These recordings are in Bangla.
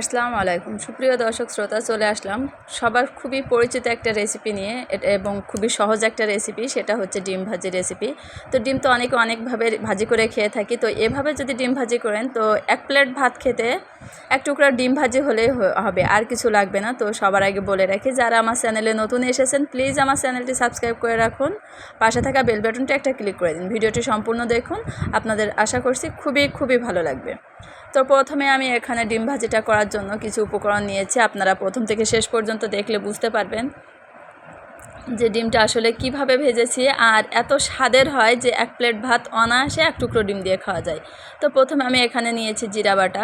আসসালামু আলাইকুম সুপ্রিয় দর্শক শ্রোতা, চলে আসলাম সবার খুবই পরিচিত একটা রেসিপি নিয়ে এবং খুবই সহজ একটা রেসিপি, সেটা হচ্ছে ডিম ভাজি রেসিপি। তো ডিম তো অনেকভাবে ভাজি করে খেয়ে থাকি, তো এভাবে যদি ডিম ভাজি করেন তো এক প্লেট ভাত খেতে এক টুকরা ডিম ভাজি হলেই হবে, আর কিছু লাগবে না। তো সবার আগে বলে রাখি, যারা আমার চ্যানেলে নতুন এসেছেন প্লিজ আমার চ্যানেলটি সাবস্ক্রাইব করে রাখুন, পাশে থাকা বেল বাটনটি একটা ক্লিক করে দিন, ভিডিওটি সম্পূর্ণ দেখুন, আপনাদের আশা করছি খুবই ভালো লাগবে। তো প্রথমে আমি এখানে ডিম ভাজিটা করার জন্য কিছু উপকরণ নিয়েছি। আপনারা প্রথম থেকে শেষ পর্যন্ত দেখলে বুঝতে পারবেন যে ডিমটা আসলে কিভাবে ভেজেছি, আর এত স্বাদের হয় যে এক প্লেট ভাত অনায়াসে এক টুকরো ডিম দিয়ে খাওয়া যায়। তো প্রথমে আমি এখানে নিয়েছি জিরা বাটা,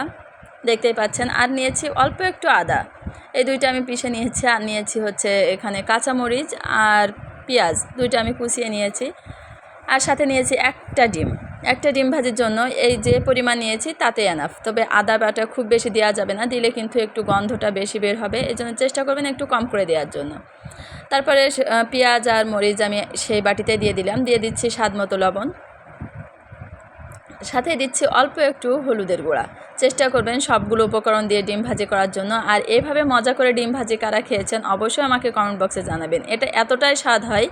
দেখতেই পাচ্ছেন, আর নিয়েছি অল্প একটু আদা, এই দুইটা আমি পিষে নিয়েছি। আর নিয়েছি হচ্ছে এখানে কাঁচামরিচ আর পেঁয়াজ, দুইটা আমি কুচিয়ে নিয়েছি। আর সাথে নিয়েছি একটা ডিম ভাজির জন্য এই যে পরিমাণ নিয়েছি তাতে এনাফ। তবে আদা বাটা খুব বেশি দেওয়া যাবে না, দিলে কিন্তু একটু গন্ধটা বেশি বের হবে, এই জন্য চেষ্টা করবেন একটু কম করে দেওয়ার জন্য। তারপরে পেঁয়াজ আর মরিচ আমি সেই বাটিতে দিয়ে দিলাম, দিয়ে দিচ্ছি স্বাদ মতো লবণ, সাথে দিচ্ছি অল্প একটু হলুদের গুঁড়া। চেষ্টা করবেন সবগুলো উপকরণ দিয়ে ডিম ভাজি করার জন্য। আর এভাবে মজা করে ডিম ভাজি কারা খেয়েছেন অবশ্যই আমাকে কমেন্ট বক্সে জানাবেন। এটা এতটাই স্বাদ হয়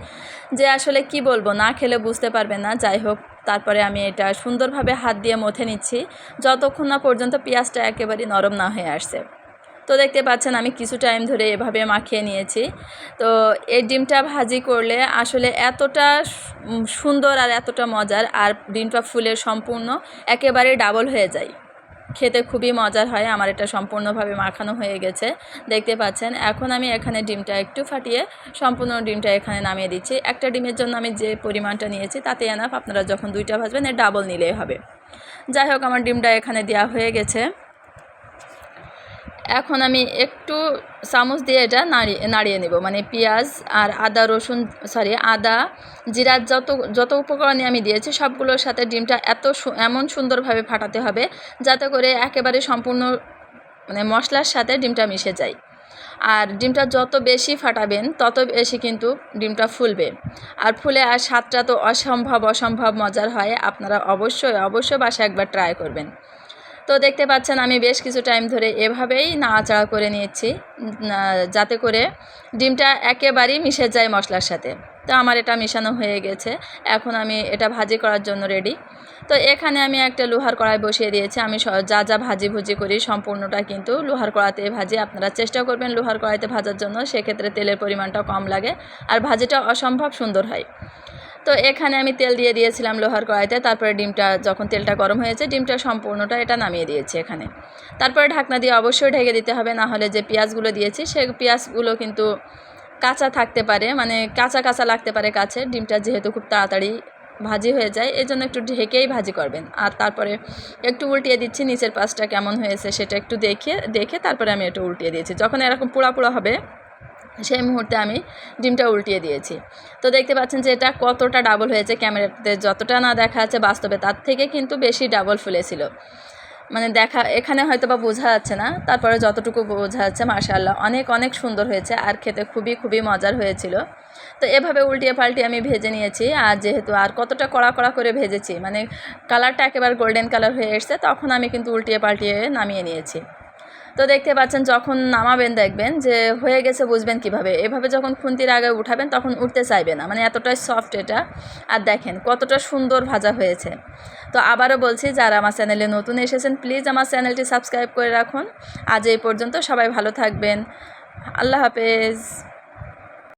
যে আসলে কি বলবো, না খেলে বুঝতে পারবেন না। যাই হোক, তারপরে আমি এটা সুন্দরভাবে হাত দিয়ে মথে নিচ্ছি যতক্ষণ না পর্যন্ত পেঁয়াজটা একেবারে নরম না হয়ে আসছে। তো দেখতে পাচ্ছেন আমি কিছু টাইম ধরে এভাবে মাখিয়ে নিয়েছি। তো এই ডিমটা ভাজি করলে আসলে এতটা সুন্দর আর এতটা মজার, আর ডিমটা ফুলে সম্পূর্ণ একেবারে ডাবল হয়ে যায়, খেতে খুবই মজার হয়। আমার এটা সম্পূর্ণভাবে মাখানো হয়ে গেছে, দেখতে পাচ্ছেন। এখন আমি এখানে ডিমটা একটু ফাটিয়ে সম্পূর্ণ ডিমটা এখানে নামিয়ে দিচ্ছি। একটা ডিমের জন্য আমি যে পরিমাণটা নিয়েছি তাতে এনাফ, আপনারা যখন দুইটা ভাজবেন এর ডাবল নিলেই হবে। যাই হোক, আমার ডিমটা এখানে দেওয়া হয়ে গেছে। এখন আমি একটু চামচ দিয়ে এটা নাড়িয়ে নেব, মানে পেঁয়াজ আর আদা জিরার যত উপকরণে আমি দিয়েছি সবগুলোর সাথে ডিমটা এমন সুন্দরভাবে ফাটাতে হবে যাতে করে একেবারে সম্পূর্ণ মানে মশলার সাথে ডিমটা মিশে যায়। আর ডিমটা যত বেশি ফাটাবেন তত বেশি কিন্তু ডিমটা ফুলবে, আর ফুলে আর স্বাদটা তো অসম্ভব মজার হয়। আপনারা অবশ্যই বাসায় একবার ট্রাই করবেন। তো দেখতে পাচ্ছেন আমি বেশ কিছু টাইম ধরে এভাবেই নাড়াচাড়া করে নিয়েছি যাতে করে ডিমটা একেবারেই মিশে যায় মশলার সাথে। তো আমার এটা মেশানো হয়ে গেছে, এখন আমি এটা ভাজি করার জন্য রেডি। তো এখানে আমি একটা লোহার কড়াই বসিয়ে দিয়েছি। আমি যা ভাজি করি সম্পূর্ণটা কিন্তু লোহার কড়াইতে ভাজি। আপনারা চেষ্টা করবেন লোহার কড়াইতে ভাজার জন্য, সেক্ষেত্রে তেলের পরিমাণটা কম লাগে আর ভাজিটা অসম্ভব সুন্দর হয়। তো এখানে আমি তেল দিয়ে দিয়েছিলাম লোহার কড়াইতে, তারপরে ডিমটা যখন তেলটা গরম হয়েছে ডিমটা সম্পূর্ণটা এটা নামিয়ে দিয়েছি এখানে। তারপরে ঢাকনা দিয়ে অবশ্যই ঢেকে দিতে হবে, না হলে যে পেঁয়াজগুলো দিয়েছি সেই পেঁয়াজগুলো কিন্তু কাঁচা থাকতে পারে, মানে কাঁচা লাগতে পারে কাছে। ডিমটা যেহেতু খুব তাড়াতাড়ি ভাজি হয়ে যায়, এই জন্য একটু ঢেকেই ভাজি করবেন। আর তারপরে একটু উল্টিয়ে দিচ্ছি, নিচের পাশটা কেমন হয়েছে সেটা একটু দেখে তারপরে আমি একটু উল্টিয়ে দিয়েছি। যখন এরকম পোড়া হবে সেই মুহূর্তে আমি ডিমটা উল্টিয়ে দিয়েছি। তো দেখতে পাচ্ছেন যে এটা কতটা ডাবল হয়েছে, ক্যামেরাতে যতটা না দেখা যাচ্ছে বাস্তবে তার থেকে কিন্তু বেশি ডাবল ফুলেছিল। মানে এখানে হয়তো বা বোঝা যাচ্ছে না, তারপরে যতটুকু বোঝা যাচ্ছে মাশাআল্লাহ অনেক সুন্দর হয়েছে, আর খেতে খুবই মজার হয়েছিল। তো এভাবে উল্টিয়ে পাল্টিয়ে আমি ভেজে নিয়েছি। আর যেহেতু আর কতটা কড়া করে ভেজেছি, মানে কালারটা একেবারে গোল্ডেন কালার হয়ে এসছে, তখন আমি কিন্তু উল্টিয়ে পাল্টিয়ে নামিয়ে নিয়েছি। তো দেখতে পাচ্ছেন যখন নামাবেন দেখবেন যে হয়ে গেছে, বুঝবেন কিভাবে, এভাবে যখন খুন্তির আগে উঠাবেন তখন উঠতে চাইবে না, মানে এতটাই সফট এটা। আর দেখেন কতটা সুন্দর ভাজা হয়েছে। তো আবারও বলছি, যারা আমার চ্যানেলে নতুন এসেছেন প্লিজ আমার চ্যানেলটি সাবস্ক্রাইব করে রাখুন। আজ এই পর্যন্ত, সবাই ভালো থাকবেন, আল্লাহ হাফেজ।